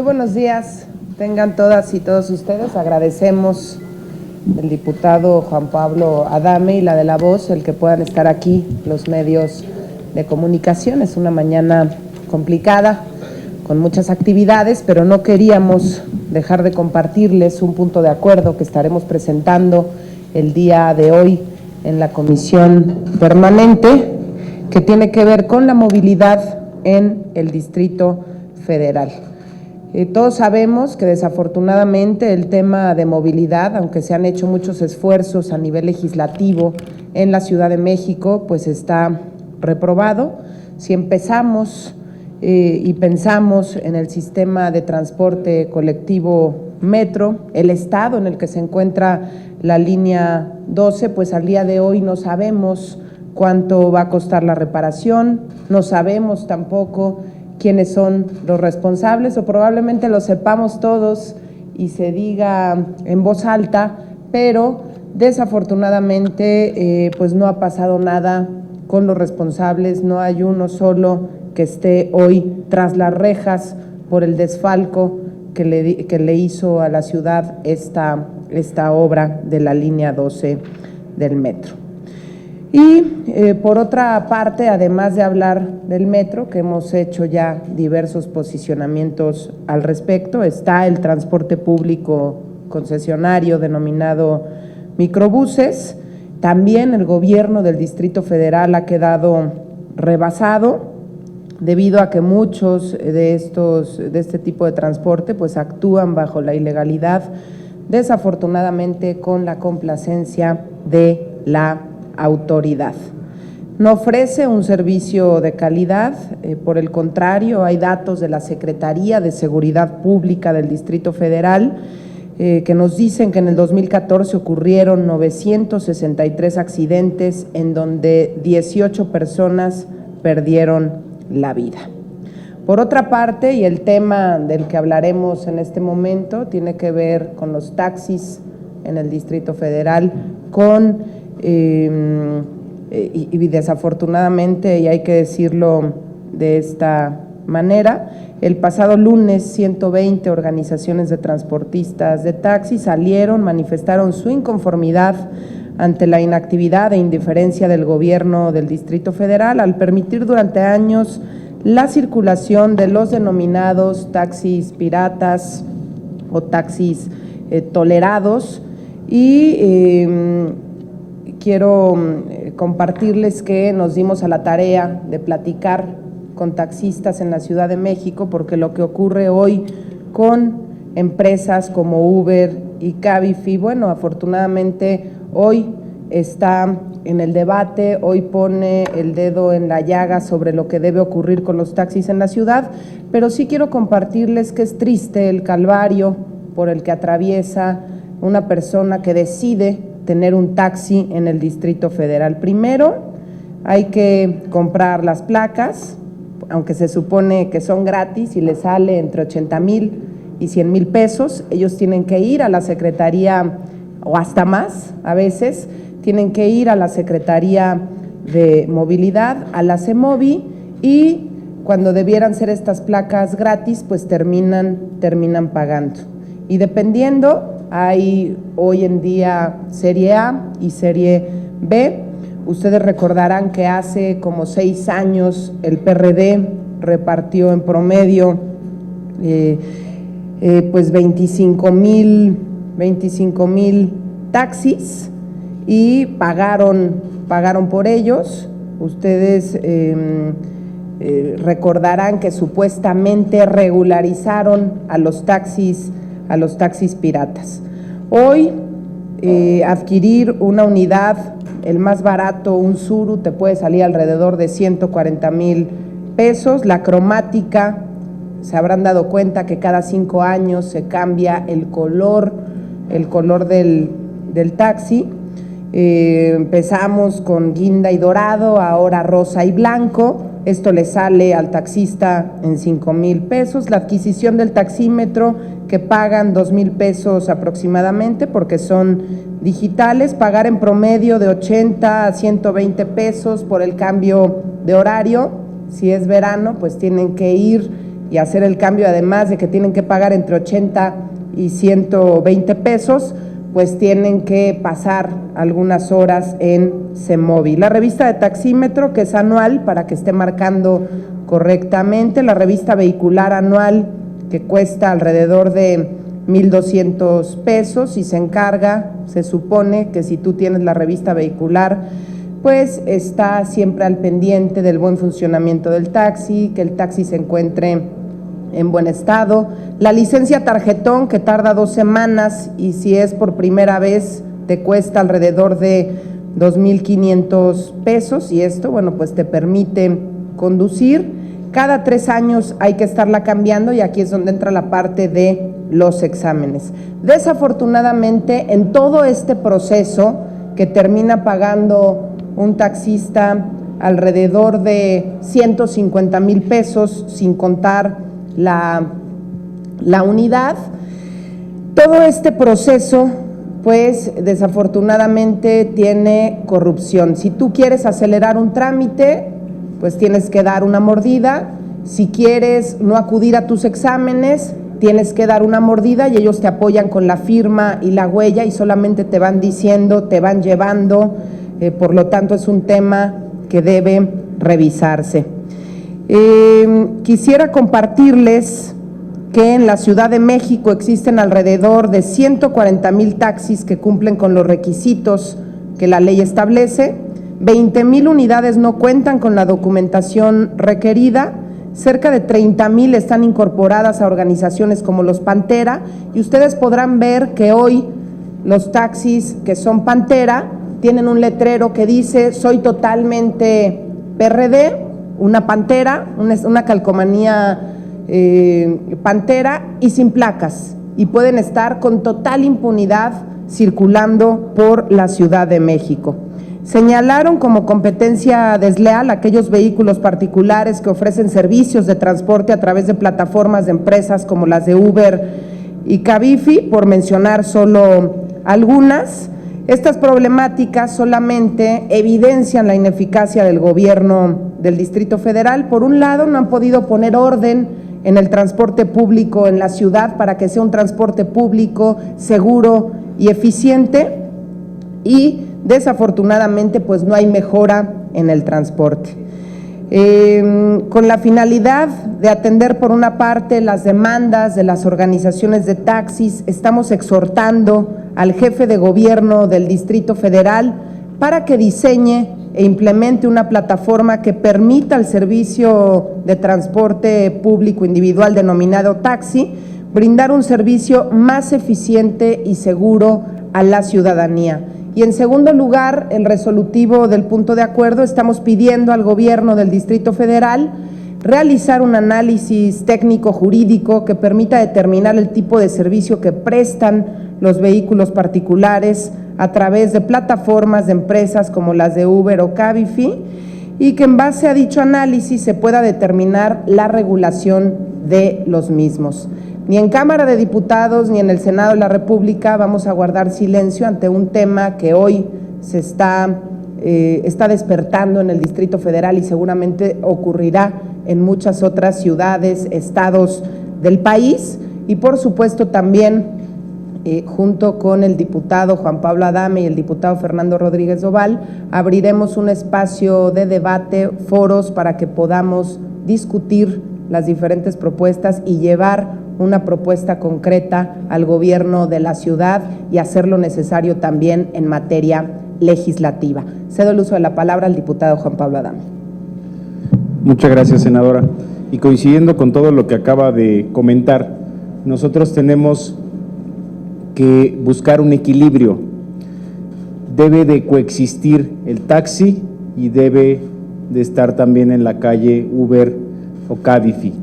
buenos días, tengan todas y todos ustedes. Agradecemos al diputado Juan Pablo Adame y la de La Voz el que puedan estar aquí los medios de comunicación. Es una mañana complicada, con muchas actividades, pero no queríamos dejar de compartirles un punto de acuerdo que estaremos presentando el día de hoy en la comisión permanente, que tiene que ver con la movilidad en el Distrito Federal. Todos sabemos que desafortunadamente el tema de movilidad, aunque se han hecho muchos esfuerzos a nivel legislativo en la Ciudad de México, pues está reprobado. Si empezamos y pensamos en el sistema de transporte colectivo metro, el estado en el que se encuentra la línea 12, pues al día de hoy no sabemos cuánto va a costar la reparación, no sabemos tampoco quiénes son los responsables, o probablemente lo sepamos todos y se diga en voz alta, pero desafortunadamente pues no ha pasado nada con los responsables. No hay uno solo que esté hoy tras las rejas por el desfalco que le hizo a la ciudad esta obra de la línea 12 del metro. Y por otra parte, además de hablar del metro, que hemos hecho ya diversos posicionamientos al respecto, está el transporte público concesionario denominado microbuses. También el gobierno del Distrito Federal ha quedado rebasado debido a que muchos de este tipo de transporte pues actúan bajo la ilegalidad, desafortunadamente con la complacencia de la autoridad. No ofrece un servicio de calidad, por el contrario, hay datos de la Secretaría de Seguridad Pública del Distrito Federal que nos dicen que en el 2014 ocurrieron 963 accidentes en donde 18 personas perdieron la vida. Por otra parte, y el tema del que hablaremos en este momento tiene que ver con los taxis en el Distrito Federal, y desafortunadamente, y hay que decirlo de esta manera, el pasado lunes 120 organizaciones de transportistas de taxi manifestaron su inconformidad ante la inactividad e indiferencia del gobierno del Distrito Federal al permitir durante años la circulación de los denominados taxis piratas o taxis tolerados. Y quiero compartirles que nos dimos a la tarea de platicar con taxistas en la Ciudad de México, porque lo que ocurre hoy con empresas como Uber y Cabify, bueno, afortunadamente hoy está en el debate, hoy pone el dedo en la llaga sobre lo que debe ocurrir con los taxis en la ciudad, pero sí quiero compartirles que es triste el calvario por el que atraviesa una persona que decide tener un taxi en el Distrito Federal. Primero, hay que comprar las placas, aunque se supone que son gratis y les sale entre 80,000 y 100,000 pesos. Ellos tienen que ir a la Secretaría, o hasta más a veces, tienen que ir a la Secretaría de Movilidad, a la CEMOVI, y cuando debieran ser estas placas gratis, pues terminan pagando. Y dependiendo, hay hoy en día Serie A y Serie B. Ustedes recordarán que hace como 6 años el PRD repartió en promedio pues 25,000 taxis y pagaron por ellos. Ustedes recordarán que supuestamente regularizaron a los taxis piratas. Hoy adquirir una unidad, el más barato, un Tsuru, te puede salir alrededor de 140,000 pesos. La cromática, se habrán dado cuenta que cada 5 años se cambia el color del taxi. Empezamos con guinda y dorado, ahora rosa y blanco. Esto le sale al taxista en 5,000 pesos. La adquisición del taxímetro, que pagan 2,000 pesos aproximadamente porque son digitales, pagar en promedio de 80 a 120 pesos por el cambio de horario. Si es verano, pues tienen que ir y hacer el cambio, además de que tienen que pagar entre 80 y 120 pesos, pues tienen que pasar algunas horas en CEMOVI. La revista de taxímetro, que es anual, para que esté marcando correctamente, la revista vehicular anual, que cuesta alrededor de 1,200 pesos y se encarga, se supone que si tú tienes la revista vehicular, pues está siempre al pendiente del buen funcionamiento del taxi, que el taxi se encuentre en buen estado. La licencia tarjetón, que tarda 2 semanas y si es por primera vez te cuesta alrededor de 2,500 pesos y esto, bueno, pues te permite conducir. Cada 3 años hay que estarla cambiando y aquí es donde entra la parte de los exámenes. Desafortunadamente, en todo este proceso que termina pagando un taxista alrededor de 150,000 pesos, sin contar la unidad, todo este proceso, pues desafortunadamente tiene corrupción. Si tú quieres acelerar un trámite, pues tienes que dar una mordida. Si quieres no acudir a tus exámenes, tienes que dar una mordida y ellos te apoyan con la firma y la huella y solamente te van diciendo, te van llevando, por lo tanto es un tema que debe revisarse. Quisiera compartirles que en la Ciudad de México existen alrededor de 140,000 taxis que cumplen con los requisitos que la ley establece, 20,000 unidades no cuentan con la documentación requerida, cerca de 30,000 están incorporadas a organizaciones como los Pantera y ustedes podrán ver que hoy los taxis que son Pantera tienen un letrero que dice soy totalmente PRD, una Pantera, una calcomanía Pantera y sin placas y pueden estar con total impunidad circulando por la Ciudad de México. Señalaron como competencia desleal aquellos vehículos particulares que ofrecen servicios de transporte a través de plataformas de empresas como las de Uber y Cabify, por mencionar solo algunas. Estas problemáticas solamente evidencian la ineficacia del gobierno del Distrito Federal. Por un lado, no han podido poner orden en el transporte público en la ciudad para que sea un transporte público seguro y eficiente y desafortunadamente pues no hay mejora en el transporte. Con la finalidad de atender por una parte las demandas de las organizaciones de taxis, estamos exhortando al jefe de gobierno del Distrito Federal para que diseñe e implemente una plataforma que permita el servicio de transporte público individual denominado taxi, brindar un servicio más eficiente y seguro a la ciudadanía. Y en segundo lugar, el resolutivo del punto de acuerdo, estamos pidiendo al gobierno del Distrito Federal realizar un análisis técnico-jurídico que permita determinar el tipo de servicio que prestan los vehículos particulares a través de plataformas de empresas como las de Uber o Cabify y que en base a dicho análisis se pueda determinar la regulación de los mismos. Ni en Cámara de Diputados ni en el Senado de la República vamos a guardar silencio ante un tema que hoy se está despertando en el Distrito Federal y seguramente ocurrirá en muchas otras ciudades, estados del país y por supuesto también junto con el diputado Juan Pablo Adame y el diputado Fernando Rodríguez Doval, abriremos un espacio de debate, foros para que podamos discutir las diferentes propuestas y llevar una propuesta concreta al gobierno de la ciudad y hacer lo necesario también en materia legislativa. Cedo el uso de la palabra al diputado Juan Pablo Adame. Muchas gracias, senadora. Y coincidiendo con todo lo que acaba de comentar, nosotros tenemos que buscar un equilibrio. Debe de coexistir el taxi y debe de estar también en la calle Uber o Cabify.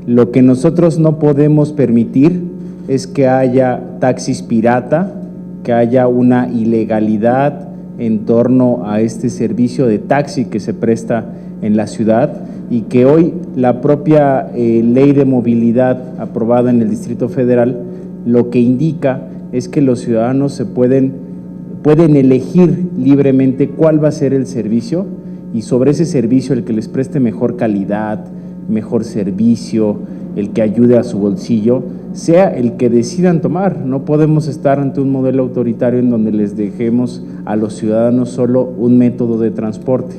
Lo que nosotros no podemos permitir es que haya taxis pirata, que haya una ilegalidad en torno a este servicio de taxi que se presta en la ciudad y que hoy la propia ley de movilidad aprobada en el Distrito Federal lo que indica es que los ciudadanos pueden elegir libremente cuál va a ser el servicio y sobre ese servicio el que les preste mejor calidad, mejor servicio, el que ayude a su bolsillo, sea el que decidan tomar. No podemos estar ante un modelo autoritario en donde les dejemos a los ciudadanos solo un método de transporte.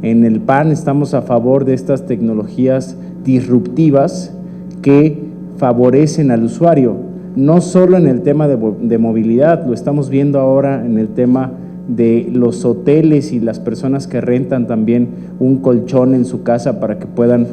En el PAN estamos a favor de estas tecnologías disruptivas que favorecen al usuario, no solo en el tema de movilidad, lo estamos viendo ahora en el tema de los hoteles y las personas que rentan también un colchón en su casa para que puedan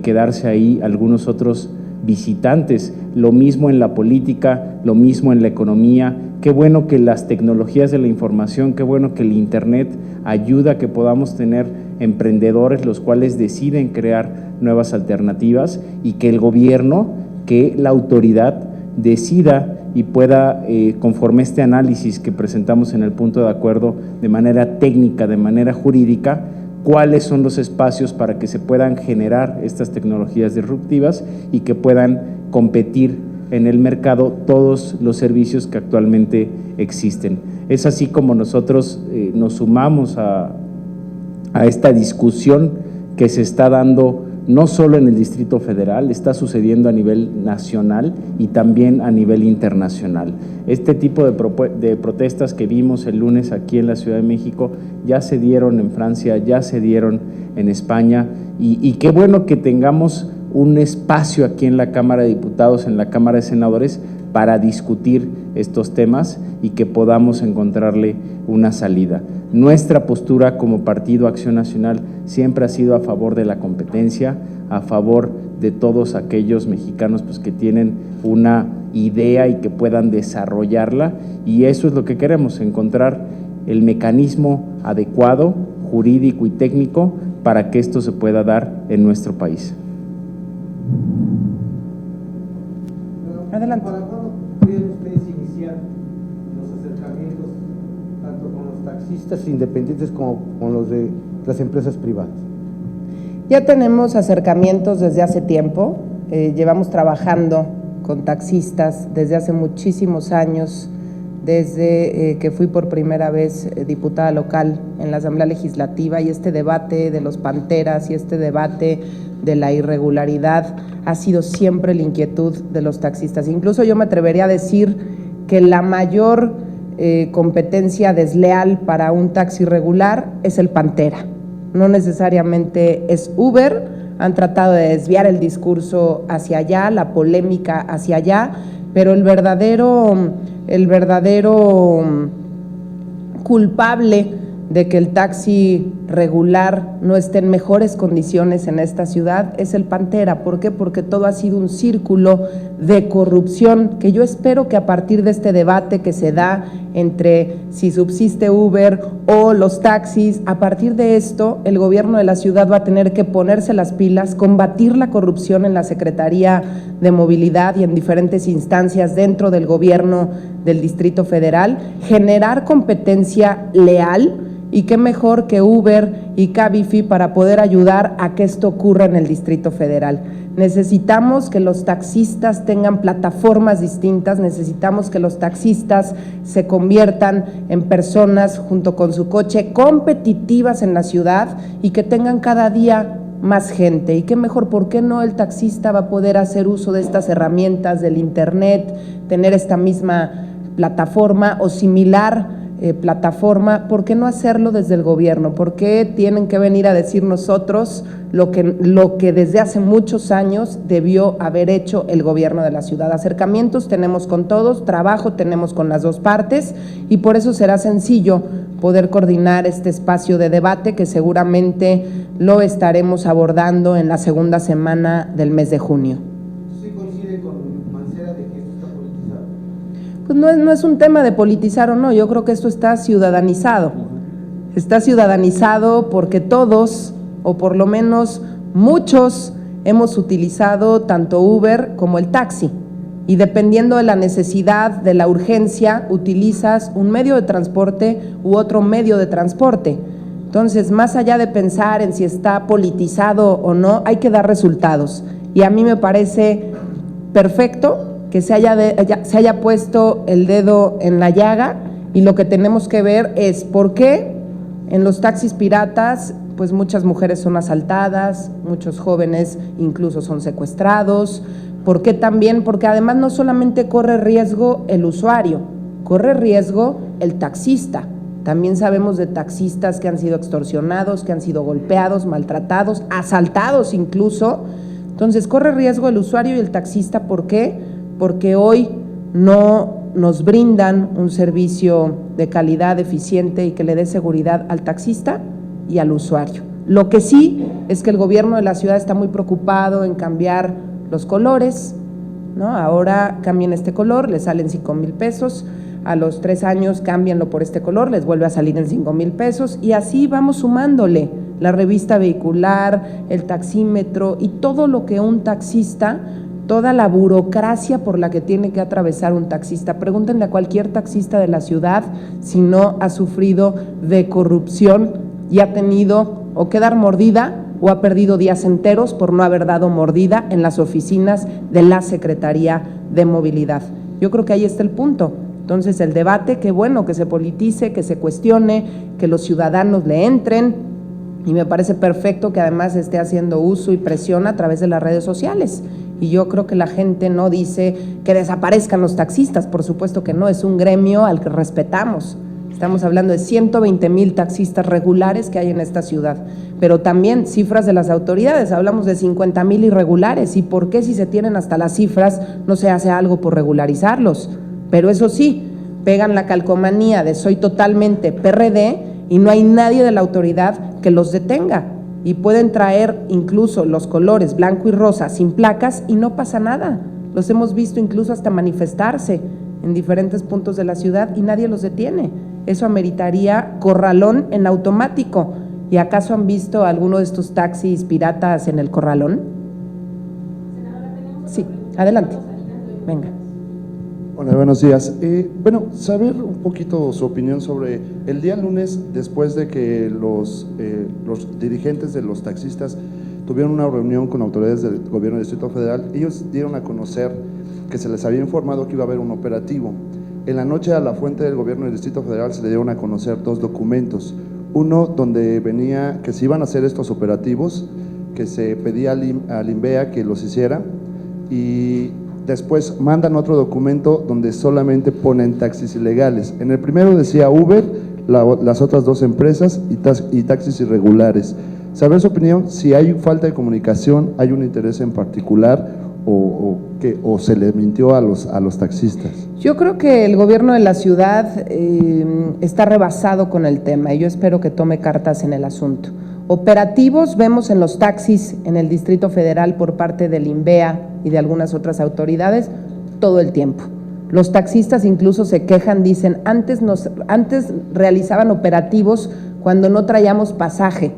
quedarse ahí algunos otros visitantes. Lo mismo en la política, lo mismo en la economía. Qué bueno que las tecnologías de la información, qué bueno que el Internet ayuda a que podamos tener emprendedores los cuales deciden crear nuevas alternativas y que el gobierno, que la autoridad decida y pueda, conforme este análisis que presentamos en el punto de acuerdo, de manera técnica, de manera jurídica, cuáles son los espacios para que se puedan generar estas tecnologías disruptivas y que puedan competir en el mercado todos los servicios que actualmente existen. Es así como nosotros nos sumamos a esta discusión que se está dando no solo en el Distrito Federal, está sucediendo a nivel nacional y también a nivel internacional. Este tipo de protestas que vimos el lunes aquí en la Ciudad de México ya se dieron en Francia, ya se dieron en España y qué bueno que tengamos un espacio aquí en la Cámara de Diputados, en la Cámara de Senadores, para discutir estos temas y que podamos encontrarle una salida. Nuestra postura como Partido Acción Nacional siempre ha sido a favor de la competencia, a favor de todos aquellos mexicanos pues, que tienen una idea y que puedan desarrollarla, y eso es lo que queremos, encontrar el mecanismo adecuado, jurídico y técnico para que esto se pueda dar en nuestro país. Adelante. ¿Para cuándo pueden ustedes iniciar los acercamientos tanto con los taxistas independientes como con los de las empresas privadas? Ya tenemos acercamientos desde hace tiempo, llevamos trabajando con taxistas desde hace muchísimos años, desde que fui por primera vez diputada local en la Asamblea Legislativa, y este debate de los panteras y este debate de la irregularidad ha sido siempre la inquietud de los taxistas. Incluso yo me atrevería a decir que la mayor competencia desleal para un taxi regular es el pantera, no necesariamente es Uber. Han tratado de desviar el discurso hacia allá, la polémica hacia allá, pero el verdadero culpable de que el taxi regular no esté en mejores condiciones en esta ciudad es el pantera. ¿Por qué? Porque todo ha sido un círculo de corrupción que yo espero que a partir de este debate que se da entre si subsiste Uber o los taxis, a partir de esto el gobierno de la ciudad va a tener que ponerse las pilas, combatir la corrupción en la Secretaría de Movilidad y en diferentes instancias dentro del gobierno del Distrito Federal, generar competencia leal. Y qué mejor que Uber y Cabify para poder ayudar a que esto ocurra en el Distrito Federal. Necesitamos que los taxistas tengan plataformas distintas, necesitamos que los taxistas se conviertan en personas junto con su coche competitivas en la ciudad y que tengan cada día más gente. Y qué mejor, ¿por qué no el taxista va a poder hacer uso de estas herramientas del Internet, tener esta misma plataforma o similar plataforma? ¿Por qué no hacerlo desde el gobierno? ¿Por qué tienen que venir a decir nosotros lo que desde hace muchos años debió haber hecho el gobierno de la ciudad? Acercamientos tenemos con todos, trabajo tenemos con las dos partes, y por eso será sencillo poder coordinar este espacio de debate que seguramente lo estaremos abordando en la segunda semana del mes de junio. ¿Sí coincide con Mancera de que esto está politizado? Pues no es un tema de politizar o no, yo creo que esto está ciudadanizado. Está ciudadanizado porque todos, o por lo menos muchos, hemos utilizado tanto Uber como el taxi. Y dependiendo de la necesidad, de la urgencia, utilizas un medio de transporte u otro medio de transporte. Entonces, más allá de pensar en si está politizado o no, hay que dar resultados. Y a mí me parece perfecto que se haya puesto el dedo en la llaga, y lo que tenemos que ver es por qué en los taxis piratas pues muchas mujeres son asaltadas, muchos jóvenes incluso son secuestrados. ¿Por qué también? Porque además no solamente corre riesgo el usuario, corre riesgo el taxista. También sabemos de taxistas que han sido extorsionados, que han sido golpeados, maltratados, asaltados incluso. Entonces corre riesgo el usuario y el taxista. ¿Por qué? Porque hoy no nos brindan un servicio de calidad, eficiente y que le dé seguridad al taxista y al usuario. Lo que sí es que el gobierno de la ciudad está muy preocupado en cambiar los colores, ¿no? Ahora cambien este color, les salen 5,000 pesos, a los 3 años cámbienlo por este color, les vuelve a salir en 5,000 pesos y así vamos sumándole la revista vehicular, el taxímetro y todo lo que un taxista, toda la burocracia por la que tiene que atravesar un taxista. Pregúntenle a cualquier taxista de la ciudad si no ha sufrido de corrupción y ha tenido o que dar mordida o ha perdido días enteros por no haber dado mordida en las oficinas de la Secretaría de Movilidad. Yo creo que ahí está el punto. Entonces el debate, qué bueno que se politice, que se cuestione, que los ciudadanos le entren y me parece perfecto que además esté haciendo uso y presión a través de las redes sociales. Y yo creo que la gente no dice que desaparezcan los taxistas, por supuesto que no, es un gremio al que respetamos. Estamos hablando de 120,000 taxistas regulares que hay en esta ciudad, pero también cifras de las autoridades, hablamos de 50,000 irregulares. ¿Y por qué si se tienen hasta las cifras no se hace algo por regularizarlos? Pero eso sí, pegan la calcomanía de soy totalmente PRD y no hay nadie de la autoridad que los detenga. Y pueden traer incluso los colores blanco y rosa sin placas y no pasa nada. Los hemos visto incluso hasta manifestarse en diferentes puntos de la ciudad y nadie los detiene. Eso ameritaría corralón en automático. ¿Y acaso han visto alguno de estos taxis piratas en el corralón? Sí, adelante. Venga. Hola, buenos días. Saber un poquito su opinión sobre el día lunes, después de que los dirigentes de los taxistas tuvieron una reunión con autoridades del gobierno del Distrito Federal. Ellos dieron a conocer que se les había informado que iba a haber un operativo. En la noche a la fuente del gobierno del Distrito Federal se le dieron a conocer 2 documentos. Uno donde venía que se iban a hacer estos operativos, que se pedía al INVEA que los hiciera, y después mandan otro documento donde solamente ponen taxis ilegales. En el primero decía Uber, las otras 2 empresas y taxis irregulares. Saber su opinión, si hay falta de comunicación, hay un interés en particular o se le mintió a los taxistas. Yo creo que el gobierno de la ciudad está rebasado con el tema y yo espero que tome cartas en el asunto. Operativos vemos en los taxis en el Distrito Federal por parte del INVEA y de algunas otras autoridades todo el tiempo. Los taxistas incluso se quejan, dicen, antes realizaban operativos cuando no traíamos pasaje,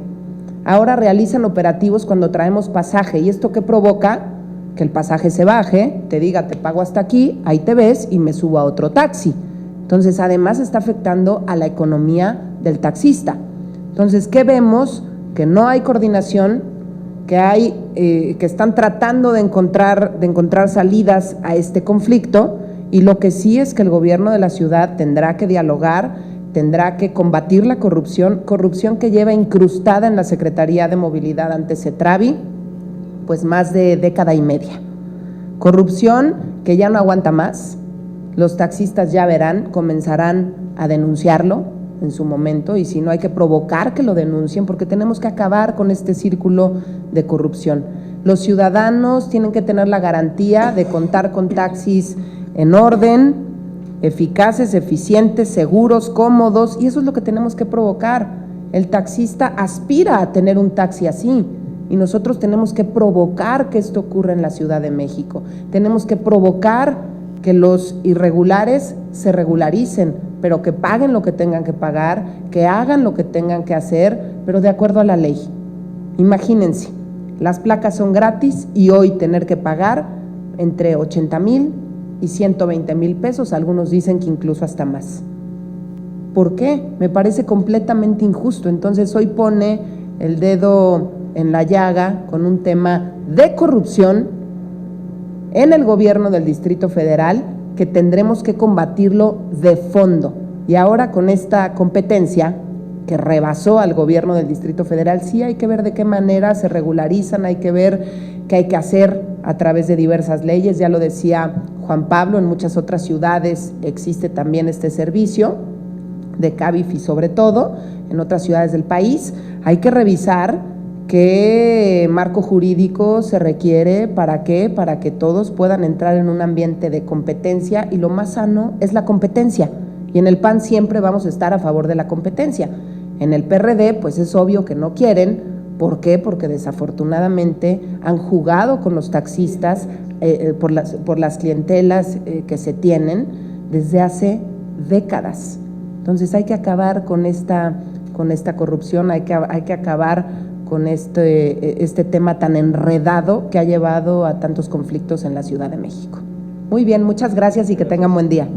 ahora realizan operativos cuando traemos pasaje. ¿Y esto qué provoca? Que el pasaje se baje, te diga, te pago hasta aquí, ahí te ves y me subo a otro taxi. Entonces, además está afectando a la economía del taxista. Entonces, ¿qué vemos? Que no hay coordinación, que están tratando de encontrar salidas a este conflicto, y lo que sí es que el gobierno de la ciudad tendrá que dialogar, tendrá que combatir la corrupción que lleva incrustada en la Secretaría de Movilidad ante Cetravi, pues más de década y media. Corrupción que ya no aguanta más, los taxistas ya verán, comenzarán a denunciarlo en su momento, y si no hay que provocar que lo denuncien, porque tenemos que acabar con este círculo de corrupción. Los ciudadanos tienen que tener la garantía de contar con taxis en orden, eficaces, eficientes, seguros, cómodos, y eso es lo que tenemos que provocar. El taxista aspira a tener un taxi así, y nosotros tenemos que provocar que esto ocurra en la Ciudad de México. Tenemos que provocar que los irregulares se regularicen, pero que paguen lo que tengan que pagar, que hagan lo que tengan que hacer, pero de acuerdo a la ley. Imagínense, las placas son gratis y hoy tener que pagar entre 80,000 y 120,000 pesos, algunos dicen que incluso hasta más. ¿Por qué? Me parece completamente injusto. Entonces hoy pone el dedo en la llaga con un tema de corrupción en el gobierno del Distrito Federal que tendremos que combatirlo de fondo. Y ahora con esta competencia que rebasó al gobierno del Distrito Federal. Sí hay que ver de qué manera se regularizan, hay que ver qué hay que hacer a través de diversas leyes. Ya lo decía Juan Pablo, en muchas otras ciudades existe también este servicio de Cabify, sobre todo en otras ciudades del país. Hay que revisar qué marco jurídico se requiere, para qué, para que todos puedan entrar en un ambiente de competencia, y lo más sano es la competencia, y en el PAN siempre vamos a estar a favor de la competencia. En el PRD pues es obvio que no quieren. ¿Por qué? Porque desafortunadamente han jugado con los taxistas por las clientelas que se tienen desde hace décadas. Entonces hay que acabar con esta corrupción, hay que acabar con este tema tan enredado que ha llevado a tantos conflictos en la Ciudad de México. Muy bien, muchas gracias y que tengan buen día.